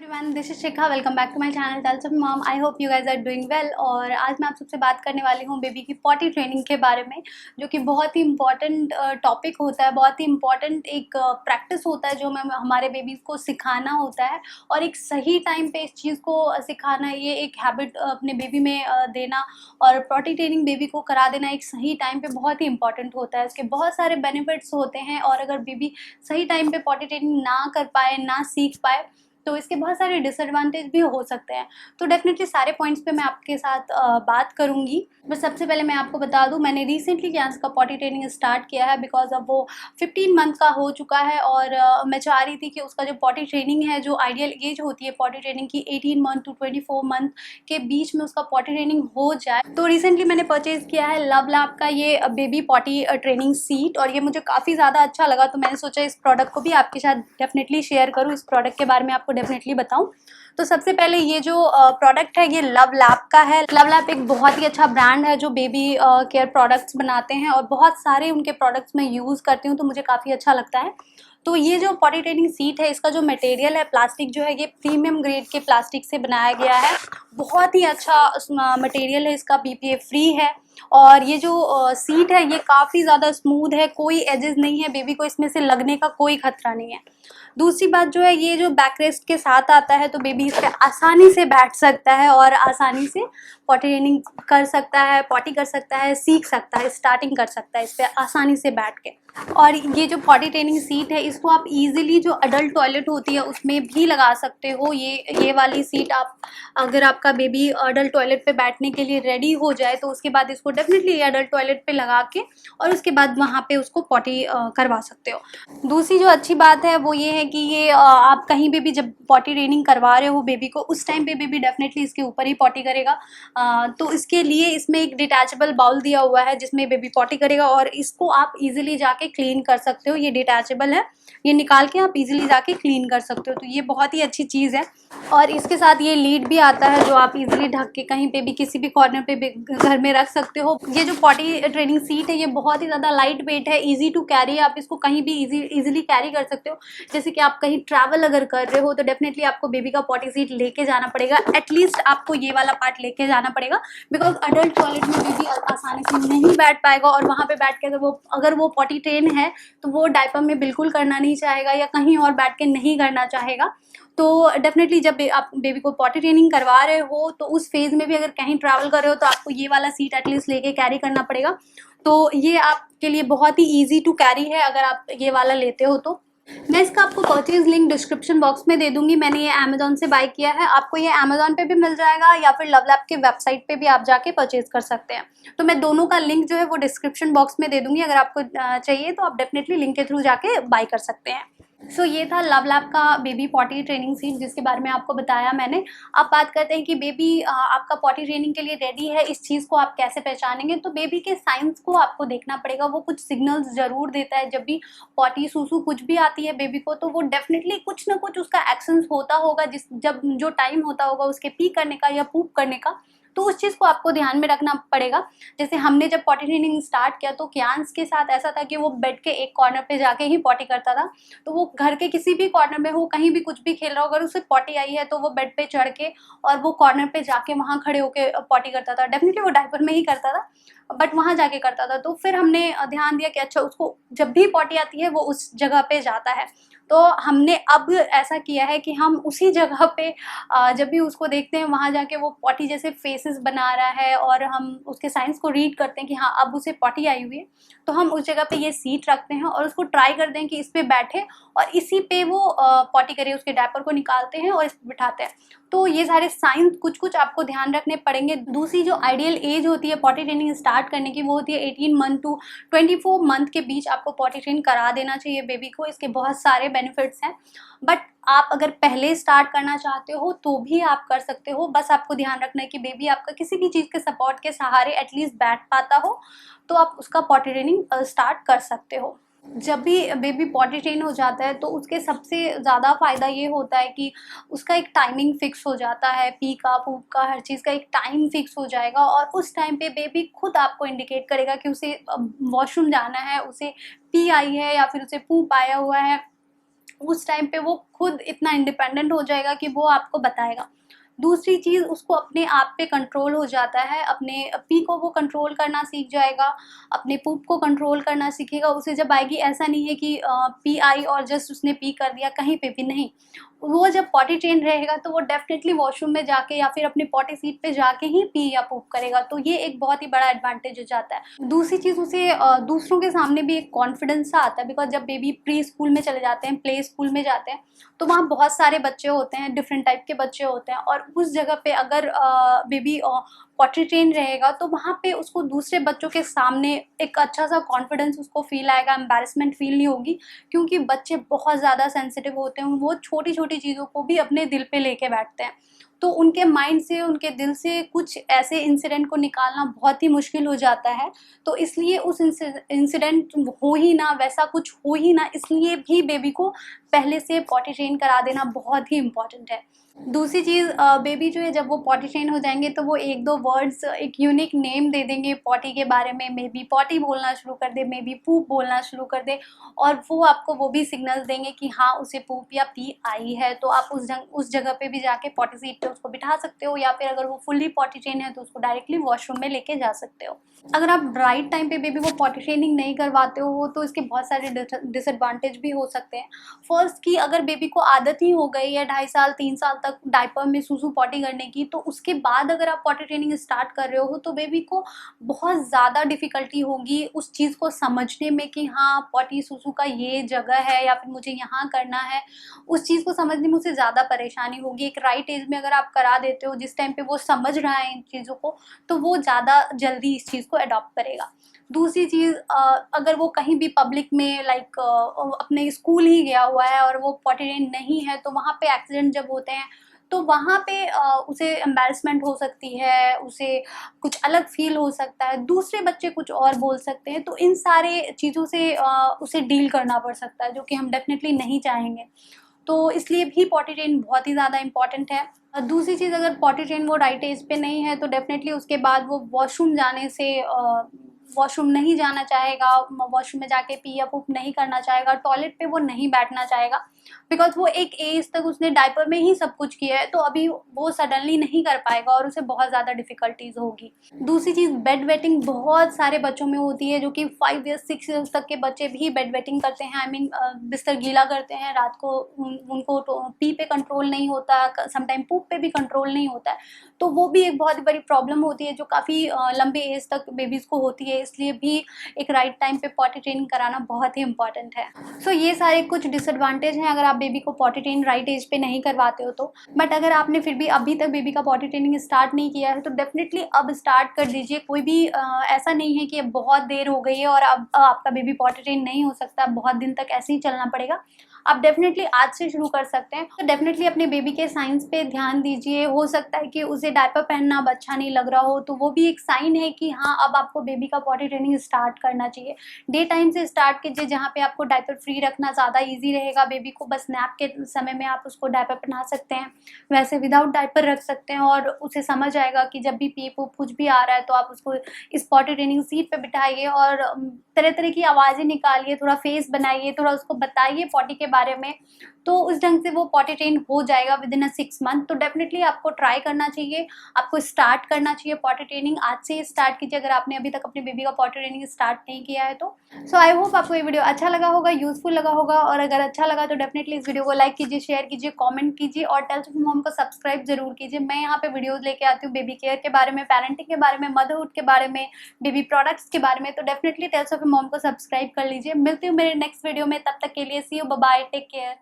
Everyone, this is Shikha. Welcome back to my channel Tales of Mom. I hope you guys are doing well. और आज मैं आप सबसे बात करने वाली हूँ बेबी की पॉटी ट्रेनिंग के बारे में, जो कि बहुत ही इंपॉर्टेंट टॉपिक होता है, बहुत ही इंपॉर्टेंट एक प्रैक्टिस होता है जो हमें हमारे बेबीज़ को सिखाना होता है। और एक सही टाइम पे इस चीज़ को सिखाना, ये एक हैबिट अपने बेबी में देना और पॉटी ट्रेनिंग बेबी को करा देना एक सही टाइम पे बहुत ही इंपॉर्टेंट होता है। इसके बहुत सारे बेनिफिट्स होते हैं और अगर बेबी सही टाइम पे पॉटी ट्रेनिंग ना कर पाए, ना सीख पाए, तो इसके बहुत सारे डिसएडवांटेज भी हो सकते हैं। तो डेफिनेटली सारे पॉइंट्स पे मैं आपके साथ बात करूंगी। बस सबसे पहले मैं आपको बता दूं, मैंने रिसेंटली कैंस का पॉटी ट्रेनिंग स्टार्ट किया है बिकॉज अब वो 15 मंथ का हो चुका है। और मैं चाह रही थी कि उसका जो पॉटी ट्रेनिंग है, जो आइडियल एज होती है पॉटी ट्रेनिंग की 18 मंथ टू 24 मंथ के बीच में उसका पॉटी ट्रेनिंग हो जाए। तो रिसेंटली मैंने परचेज किया है लव लैब का ये बेबी पॉटी ट्रेनिंग सीट, और ये मुझे काफ़ी ज़्यादा अच्छा लगा। तो मैंने सोचा इस प्रोडक्ट को भी आपके साथ डेफिनेटली शेयर करूँ, इस प्रोडक्ट के बारे में आपको डेफिनेटली बताऊं। तो सबसे पहले ये जो प्रोडक्ट है ये लव लैब का है। लव लैब एक बहुत ही अच्छा ब्रांड है जो बेबी केयर प्रोडक्ट्स बनाते हैं और बहुत सारे उनके प्रोडक्ट्स मैं यूज़ करती हूँ, तो मुझे काफ़ी अच्छा लगता है। तो ये जो पॉटी ट्रेनिंग सीट है, इसका जो मटेरियल है, प्लास्टिक जो है, ये प्रीमियम ग्रेड के प्लास्टिक से बनाया गया है। बहुत ही अच्छा मटेरियल है, इसका BPA फ्री है। और ये जो सीट है ये काफ़ी ज़्यादा स्मूथ है, कोई एजेस नहीं है, बेबी को इसमें से लगने का कोई खतरा नहीं है। दूसरी बात जो है, ये जो बैक रेस्ट के साथ आता है, तो बेबी इस पर आसानी से बैठ सकता है और आसानी से पॉटी ट्रेनिंग कर सकता है, पॉटी कर सकता है, सीख सकता है, स्टार्टिंग कर सकता है इस पर आसानी से बैठ के। और ये जो पॉटी ट्रेनिंग सीट है, इसको आप इजीली जो अडल्ट टॉयलेट होती है उसमें भी लगा सकते हो। ये वाली सीट आप, अगर आपका बेबी अडल्ट टॉयलेट पे बैठने के लिए रेडी हो जाए, तो उसके बाद इसको डेफिनेटली अडल्ट टॉयलेट पे लगा के और उसके बाद वहाँ पे उसको पॉटी करवा सकते हो। दूसरी जो अच्छी बात है वो ये है कि ये आप कहीं पे भी जब पॉटी ट्रेनिंग करवा रहे हो बेबी को, उस टाइम पे बेबी डेफिनेटली इसके ऊपर ही पॉटी करेगा। तो इसके लिए इसमें एक डिटैचेबल बाउल दिया हुआ है जिसमें बेबी पॉटी करेगा, और इसको आप इजीली जाके क्लीन कर सकते हो। ये डिटैचेबल है, ये निकाल के आप इजीली जाके क्लीन कर सकते हो, तो ये बहुत ही अच्छी चीज़ है। और इसके साथ ये लीड भी आता है जो आप इजीली ढक के कहीं पे भी, किसी भी कॉर्नर पे भी घर में रख सकते हो। ये जो पॉटी ट्रेनिंग सीट है ये बहुत ही ज़्यादा लाइट वेट है, इजी टू कैरी है, आप इसको कहीं भी इजीली कैरी कर सकते हो। जैसे कि आप कहीं ट्रैवल अगर कर रहे हो तो डेफिनेटली आपको बेबी का पॉटी सीट लेके जाना पड़ेगा, एटलीस्ट आपको ये वाला पार्ट लेके जाना पड़ेगा, बिकॉज अडल्ट टॉयलेट में बेबी आसानी से नहीं बैठ पाएगा। और वहाँ पे बैठ के अगर वो पॉटी ट्रेन है तो वो डायपर में बिल्कुल करना नहीं चाहेगा या कहीं और बैठ के नहीं करना चाहेगा। तो डेफिनेटली जब आप बेबी को पॉटी ट्रेनिंग करवा रहे हो तो उस फेज़ में भी अगर कहीं ट्रैवल कर रहे हो तो आपको ये वाला सीट एटलीस्ट लेके कैरी करना पड़ेगा। तो ये आपके लिए बहुत ही ईजी टू कैरी है अगर आप ये वाला लेते हो तो। मैं इसका आपको परचेज लिंक डिस्क्रिप्शन बॉक्स में दे दूंगी। मैंने ये अमेजोन से बाय किया है, आपको ये अमेजोन पे भी मिल जाएगा या फिर लव लैब के वेबसाइट पे भी आप जाके परचेज कर सकते हैं। तो मैं दोनों का लिंक जो है वो डिस्क्रिप्शन बॉक्स में दे दूंगी, अगर आपको चाहिए तो आप डेफिनेटली लिंक के थ्रू जाके बाय कर सकते हैं। सो ये था लव लैब का बेबी पॉटी ट्रेनिंग सीट जिसके बारे में आपको बताया मैंने। अब बात करते हैं कि बेबी आपका पॉटी ट्रेनिंग के लिए रेडी है, इस चीज़ को आप कैसे पहचानेंगे। तो बेबी के साइंस को आपको देखना पड़ेगा, वो कुछ सिग्नल्स ज़रूर देता है। जब भी पॉटी सूसू कुछ भी आती है बेबी को, तो वो डेफिनेटली कुछ ना कुछ उसका एक्शंस होता होगा, जब जो टाइम होता होगा उसके पी करने का या पूप करने का, तो उस चीज़ को आपको ध्यान में रखना पड़ेगा। जैसे हमने जब पॉटी ट्रेनिंग स्टार्ट किया तो कियांस के साथ ऐसा था कि वो बेड के एक कॉर्नर पे जाके ही पॉटी करता था। तो वो घर के किसी भी कॉर्नर में हो, कहीं भी कुछ भी खेल रहा हो, अगर उसे पॉटी आई है तो वो बेड पे चढ़ के और वो कॉर्नर पे जाके वहाँ खड़े होके पॉटी करता था। डेफिनेटली वो डायपर में ही करता था, बट वहाँ जाके करता था। तो फिर हमने ध्यान दिया कि अच्छा, उसको जब भी पॉटी आती है वो उस जगह पे जाता है। तो हमने अब ऐसा किया है कि हम उसी जगह पे जब भी उसको देखते हैं वहाँ जाके वो पॉटी जैसे फेसेस बना रहा है और हम उसके साइंस को रीड करते हैं कि हाँ अब उसे पॉटी आई हुई है, तो हम उस जगह पे ये सीट रखते हैं और उसको ट्राई करते हैं कि इस पे बैठे और इसी पे वो पॉटी करे। उसके डायपर को निकालते हैं और इस पे बिठाते हैं। तो ये सारे साइंस कुछ कुछ आपको ध्यान रखने पड़ेंगे। दूसरी जो आइडियल एज होती है पॉटी ट्रेनिंग स्टार्ट करने की, वो होती है 18 मंथ टू 24 मंथ के बीच आपको पॉटी ट्रेन करा देना चाहिए बेबी को। इसके बहुत सारे बेनिफिट्स हैं, बट आप अगर पहले स्टार्ट करना चाहते हो तो भी आप कर सकते हो। बस आपको ध्यान रखना है कि बेबी आपका किसी भी चीज़ के सपोर्ट के सहारे एटलीस्ट बैठ पाता हो, तो आप उसका पॉटी ट्रेनिंग स्टार्ट कर सकते हो। जब भी बेबी पॉटी ट्रेन हो जाता है तो उसके सबसे ज़्यादा फ़ायदा ये होता है कि उसका एक टाइमिंग फिक्स हो जाता है, पी का, पूप का, हर चीज़ का एक टाइम फिक्स हो जाएगा और उस टाइम पे बेबी खुद आपको इंडिकेट करेगा कि उसे वॉशरूम जाना है, उसे पी आई है या फिर उसे पूप आया हुआ है। उस टाइम पे वो खुद इतना इंडिपेंडेंट हो जाएगा कि वो आपको बताएगा। दूसरी चीज़, उसको अपने आप पे कंट्रोल हो जाता है, अपने पी को वो कंट्रोल करना सीख जाएगा, अपने पूप को कंट्रोल करना सीखेगा। उसे जब आएगी, ऐसा नहीं है कि पी आई और जस्ट उसने पी कर दिया, कहीं पे भी नहीं। वो जब पॉटी ट्रेन रहेगा तो वो डेफ़िनेटली वॉशरूम में जाके या फिर अपनी पॉटी सीट पे जाके ही पी या पूप करेगा, तो ये एक बहुत ही बड़ा एडवांटेज हो जाता है। दूसरी चीज़, उसे दूसरों के सामने भी एक कॉन्फिडेंस सा आता है, बिकॉज़ जब बेबी प्री स्कूल में चले जाते हैं, प्ले स्कूल में जाते हैं, तो वहाँ बहुत सारे बच्चे होते हैं, डिफरेंट टाइप के बच्चे होते हैं, और उस जगह पे अगर बेबी पॉटी ट्रेन रहेगा तो वहाँ पे उसको दूसरे बच्चों के सामने एक अच्छा सा कॉन्फिडेंस उसको फील आएगा, एम्बैरेसमेंट फील नहीं होगी, क्योंकि बच्चे बहुत ज़्यादा सेंसिटिव होते हैं, वो छोटी-छोटी चीज़ों को भी अपने दिल पे लेके बैठते हैं। तो उनके माइंड से, उनके दिल से कुछ ऐसे इंसिडेंट को निकालना बहुत ही मुश्किल हो जाता है। तो इसलिए उस इंसिडेंट हो ही ना, वैसा कुछ हो ही ना, इसलिए भी बेबी को पहले से पॉटी ट्रेन करा देना बहुत ही इम्पोर्टेंट है। दूसरी चीज़, बेबी जो है जब वो पॉटी ट्रेन हो जाएँगे तो वो 1-2 वर्ड्स, एक यूनिक नेम दे देंगे पॉटी के बारे में, मे बी पॉटी बोलना शुरू कर दे, मे बी पूप बोलना शुरू कर दे, और वो आपको वो भी सिग्नल्स देंगे कि हाँ, उसे पूप या पी आई है। तो आप उस जगह पे भी जाके पॉटी सीट पे उसको बिठा सकते हो, या फिर अगर वो फुल्ली पॉटी ट्रेन है तो उसको डायरेक्टली वॉशरूम में लेके जा सकते हो। अगर आप राइट टाइम पे बेबी को पॉटी ट्रेनिंग नहीं करवाते हो तो इसके बहुत सारे डिसएडवांटेज भी हो सकते हैं। फर्स्ट कि अगर बेबी को आदत ही हो गई है 2.5 साल 3 साल तक डायपर में सूसू पॉटी करने की, तो उसके बाद अगर आप पॉटी ट्रेनिंग स्टार्ट कर रहे हो तो बेबी को बहुत ज़्यादा डिफ़िकल्टी होगी उस चीज़ को समझने में कि हाँ, पॉटी सूसू का ये जगह है या फिर मुझे यहाँ करना है। उस चीज़ को समझने में उसे ज़्यादा परेशानी होगी। एक राइट एज में अगर आप करा देते हो, जिस टाइम पे वो समझ रहा है इन चीज़ों को, तो वो ज़्यादा जल्दी इस चीज़ को अडॉप्ट करेगा। दूसरी चीज़, अगर वो कहीं भी पब्लिक में लाइक अपने स्कूल ही गया हुआ है और वो पॉटी ट्रेन नहीं है, तो वहाँ पे एक्सीडेंट जब होते हैं तो वहाँ पे उसे एम्बैरेसमेंट हो सकती है, उसे कुछ अलग फ़ील हो सकता है, दूसरे बच्चे कुछ और बोल सकते हैं, तो इन सारे चीज़ों से उसे डील करना पड़ सकता है, जो कि हम डेफ़िनेटली नहीं चाहेंगे। तो इसलिए भी पॉटी ट्रेन बहुत ही ज़्यादा इम्पॉर्टेंट है। दूसरी चीज़, अगर पॉटी ट्रेन वो राइट एज पे नहीं है तो डेफ़िनेटली उसके बाद वो वॉशरूम जाने से वॉशरूम नहीं जाना चाहेगा, वॉशरूम में जाके पी या पूप नहीं करना चाहेगा, टॉयलेट पे वो नहीं बैठना चाहेगा, बिकॉज़ वो एक एज तक उसने डायपर में ही सब कुछ किया है, तो अभी वो सडनली नहीं कर पाएगा और उसे बहुत ज़्यादा डिफ़िकल्टीज़ होगी। दूसरी चीज़, बेड वेटिंग बहुत सारे बच्चों में होती है, जो कि 5 ईयर्स 6 ईयर्स तक के बच्चे भी बेड वेटिंग करते हैं, आई मीन बिस्तर गीला करते हैं रात को, उनको तो पी पे कंट्रोल नहीं होता, समटाइम पूप पे भी कंट्रोल नहीं होता है, तो वो भी एक बहुत बड़ी प्रॉब्लम होती है, जो काफ़ी लंबे एज तक बेबीज़ को होती है, इसलिए भी एक राइट टाइम पे पॉटी ट्रेनिंग कराना बहुत ही इम्पॉर्टेंट है। सो ये सारे कुछ डिसएडवांटेज हैं अगर आप बेबी को पॉटी ट्रेन राइट एज पे नहीं करवाते हो तो। बट अगर आपने फिर भी अभी तक बेबी का पॉटी ट्रेनिंग स्टार्ट नहीं किया है तो डेफिनेटली अब स्टार्ट कर दीजिए। कोई भी ऐसा नहीं है कि अब बहुत देर हो गई है और अब आपका बेबी पॉटी ट्रेन नहीं हो सकता, बहुत दिन तक ऐसे ही चलना पड़ेगा। आप डेफिनेटली आज से शुरू कर सकते हैं। तो डेफिनेटली अपने बेबी के साइंस पे ध्यान दीजिए। हो सकता है कि उसे डायपर पहनना अब अच्छा नहीं लग रहा हो, तो वो भी एक साइन है कि हाँ, अब आपको बेबी का पॉटी ट्रेनिंग स्टार्ट करना चाहिए। डे टाइम से स्टार्ट कीजिए, जहाँ पे आपको डायपर फ्री रखना ज़्यादा ईजी रहेगा बेबी को। बस नैप के समय में आप उसको डायपर पहना सकते हैं, वैसे विदाउट डायपर रख सकते हैं, और उसे समझ आएगा कि जब भी पी पूप कुछ भी आ रहा है तो आप उसको इस पॉटी ट्रेनिंग सीट पे बिठाइए और तरह तरह की आवाज़ें निकालिए, थोड़ा फेस बनाइए, थोड़ा उसको बताइए पॉटी के बारे में, तो उस ढंग से वो पॉटी ट्रेन हो जाएगा विदिन अ 6 मंथ। तो डेफिनेटली आपको ट्राई करना चाहिए, आपको स्टार्ट करना चाहिए पॉटी ट्रेनिंग। आज से स्टार्ट कीजिए अगर आपने अभी तक अपने बेबी का पॉटी ट्रेनिंग स्टार्ट नहीं किया है तो। सो आई होप आपको ये वीडियो अच्छा लगा होगा, यूजफुल लगा होगा, और अगर अच्छा लगा तो डेफिनेटली इस वीडियो को लाइक कीजिए, शेयर कीजिए, कॉमेंट कीजिए, और टेल्स ऑफ मॉम को सब्सक्राइब जरूर कीजिए। मैं यहाँ पे वीडियोज लेके आती हूँ बेबी केयर के बारे में, पेरेंटिंग के बारे में, मदरहुड के बारे में, बेबी प्रोडक्ट्स के बारे में। तो डेफिनेटली टेल्स ऑफ मॉम को सब्सक्राइब कर लीजिए। मिलती हूँ मेरे नेक्स्ट वीडियो में, तब तक के लिए see you, bye bye, take care.